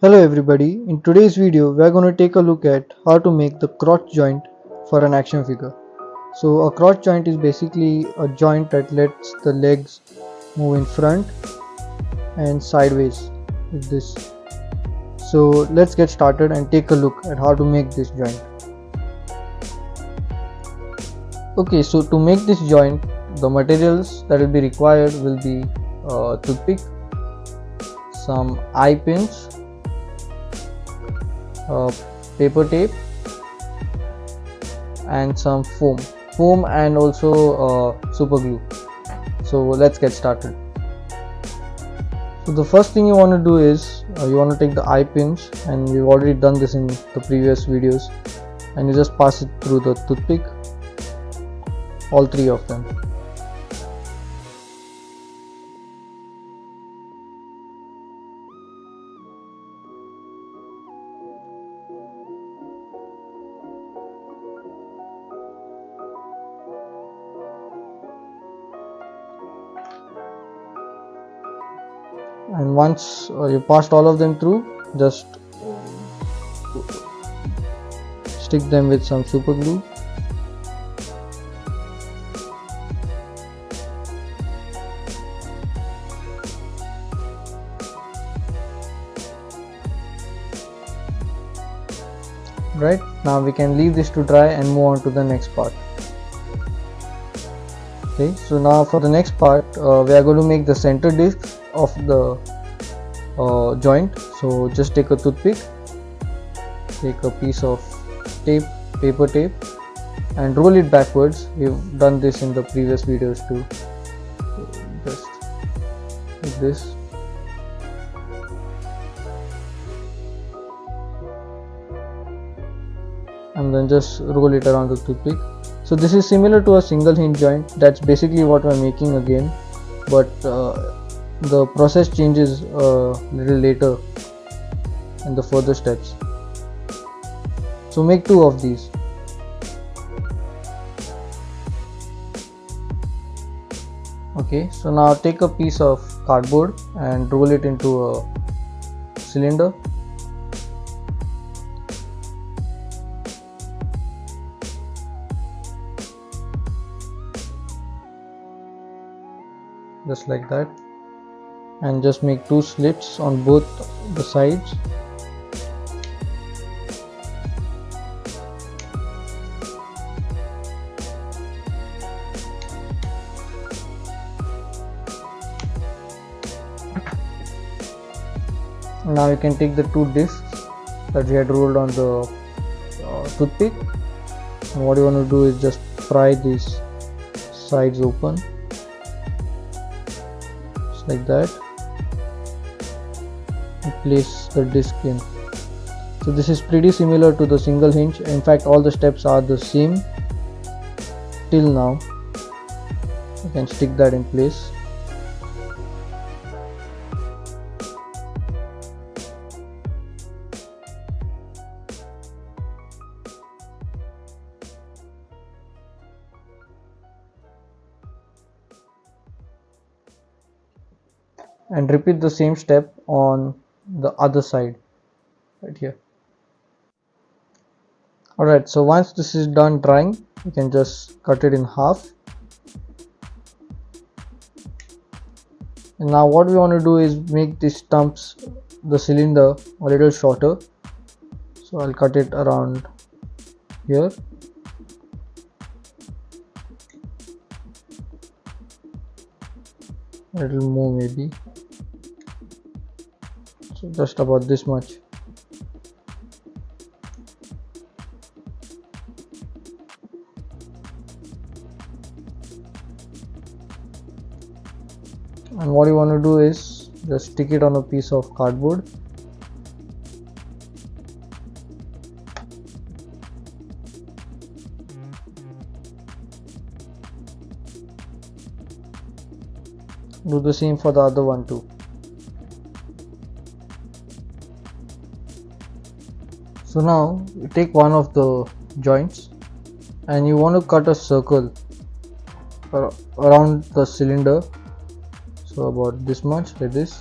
Hello everybody, in today's video we are going to take a look at how to make the crotch joint for an action figure. So a crotch joint is basically a joint that lets the legs move in front and sideways with this. So let's get started and take a look at how to make this joint. Okay, so to make this joint, the materials that will be required will be toothpick, some eye pins, paper tape, and some foam and also super glue. So let's get started. So the first thing you want to do is you want to take the eye pins, and we've already done this in the previous videos, and you just pass it through the toothpick, all three of them. And once you passed all of them through, just stick them with some super glue. Right, now we can leave this to dry and move on to the next part. Okay, so now for the next part we are going to make the center disc of the joint. So just take a toothpick, take a piece of tape, paper tape, and roll it backwards. We've done this in the previous videos too. Just like this. And then just roll it around the toothpick. So this is similar to a single hinge joint. That's basically what we're making again, but the process changes a little later in the further steps. So make two of these. Okay, so now take a piece of cardboard and roll it into a cylinder. Just like that, and just make two slits on both the sides. Now you can take the two discs that we had rolled on the toothpick, and what you want to do is just pry these sides open, just like that, and place the disc in. So this is pretty similar to the single hinge. In fact, all the steps are the same till now. You can stick that in place. And repeat the same step on the other side right here. Alright, so once this is done drying, you can just cut it in half. And now what we want to do is make these stumps, the cylinder, a little shorter. So I'll cut it around here. A little more maybe. So just about this much. And what you want to do is just stick it on a piece of cardboard. Do the same for the other one too. So now you take one of the joints and you want to cut a circle around the cylinder, so about this much, like this.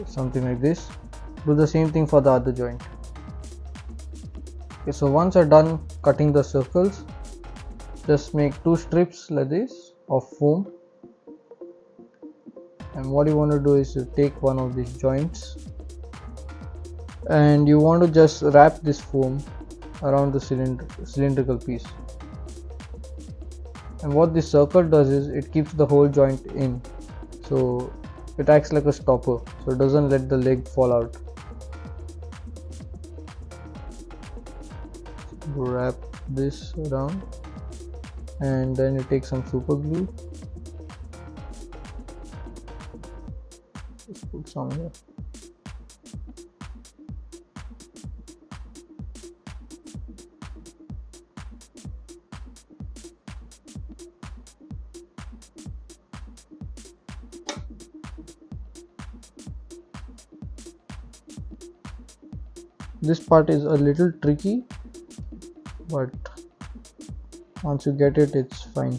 something like this. Do the same thing for the other joint. Okay, so once you're done cutting the circles, just make 2 strips like this of foam, and what you want to do is you take one of these joints and you want to just wrap this foam around the cylindrical piece. And what this circle does is it keeps the whole joint in, so it acts like a stopper, so it doesn't let the leg fall out. Wrap this around, and then you take some super glue, just put some here. This part is a little tricky, but once you get it, it's fine.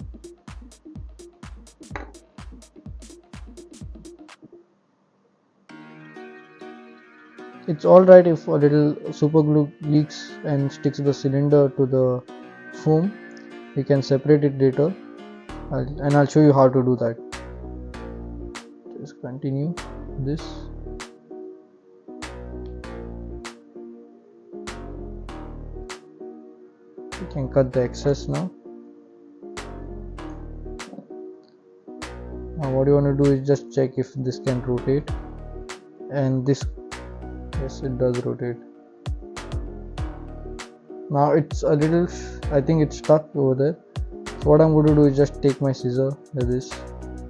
It's alright if a little super glue leaks and sticks the cylinder to the foam. You can separate it later, and I'll show you how to do that. Just continue this. You can cut the excess now. Now what you want to do is just check if this can rotate, and this, yes, it does rotate. Now it's a little, I think it's stuck over there, so what I'm going to do is just take my scissor like this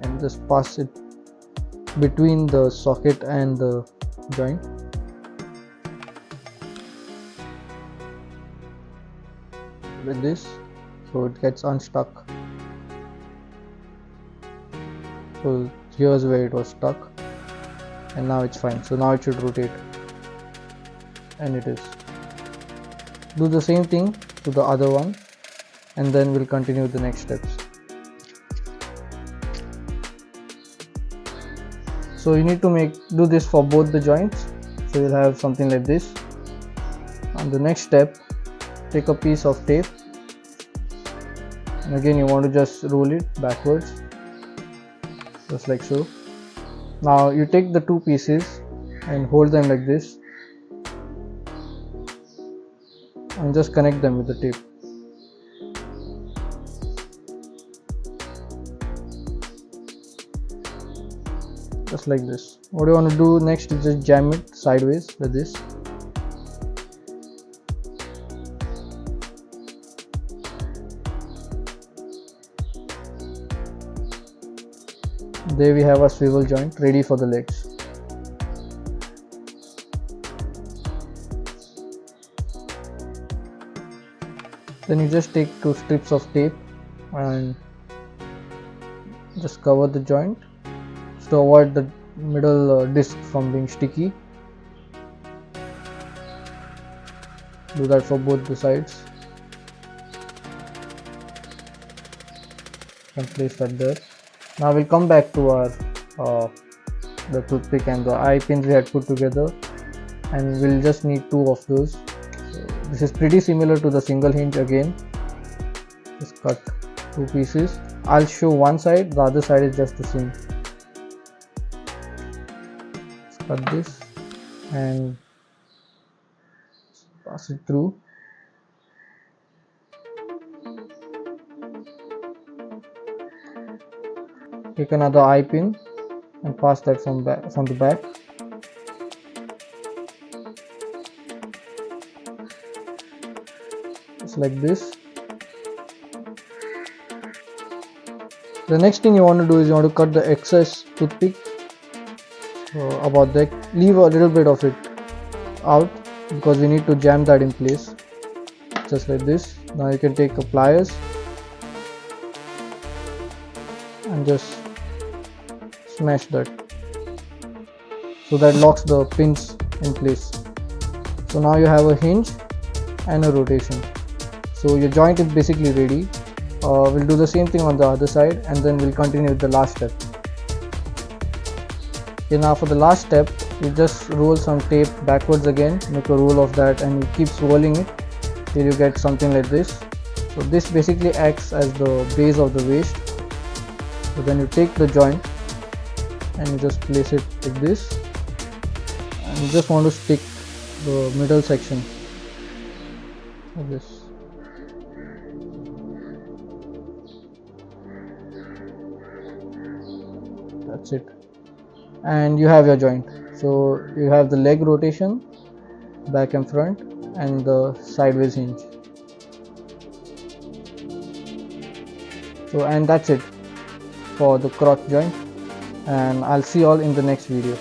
and just pass it between the socket and the joint. With this, so it gets unstuck. So here's where it was stuck, and now it's fine. So now it should rotate, and it is. Do the same thing to the other one, and then we'll continue the next steps. So you need to do this for both the joints. So you'll have something like this. On the next step, take a piece of tape, and again you want to just roll it backwards, just like so. Now you take the 2 pieces and hold them like this, and just connect them with the tape. Just like this. What you want to do next is just jam it sideways like this. There we have a swivel joint ready for the legs. Then you just take 2 strips of tape and just cover the joint to avoid the middle disc from being sticky. Do that for both the sides. And place that there. Now we'll come back to our the toothpick and the eye pins we had put together, and we'll just need 2 of those. So this is pretty similar to the single hinge again. Just cut 2 pieces. I'll show one side, the other side is just the same. Just cut this and pass it through. Take another eye pin and pass that from the back. Just like this. The next thing you want to do is you want to cut the excess toothpick. About that, leave a little bit of it out because we need to jam that in place. Just like this. Now you can take a pliers and just smash that so that locks the pins in place. So now you have a hinge and a rotation. So your joint is basically ready. We'll do the same thing on the other side, and then we'll continue with the last step. Okay, now for the last step, You just roll some tape backwards again, make a roll of that, and you keep swirling it till you get something like this. So this basically acts as the base of the waist. So then you take the joint and you just place it like this, and you just want to stick the middle section like this. That's it, and you have your joint. So you have the leg rotation, back and front, and the sideways hinge. So, and that's it for the crotch joint, and I'll see you all in the next video.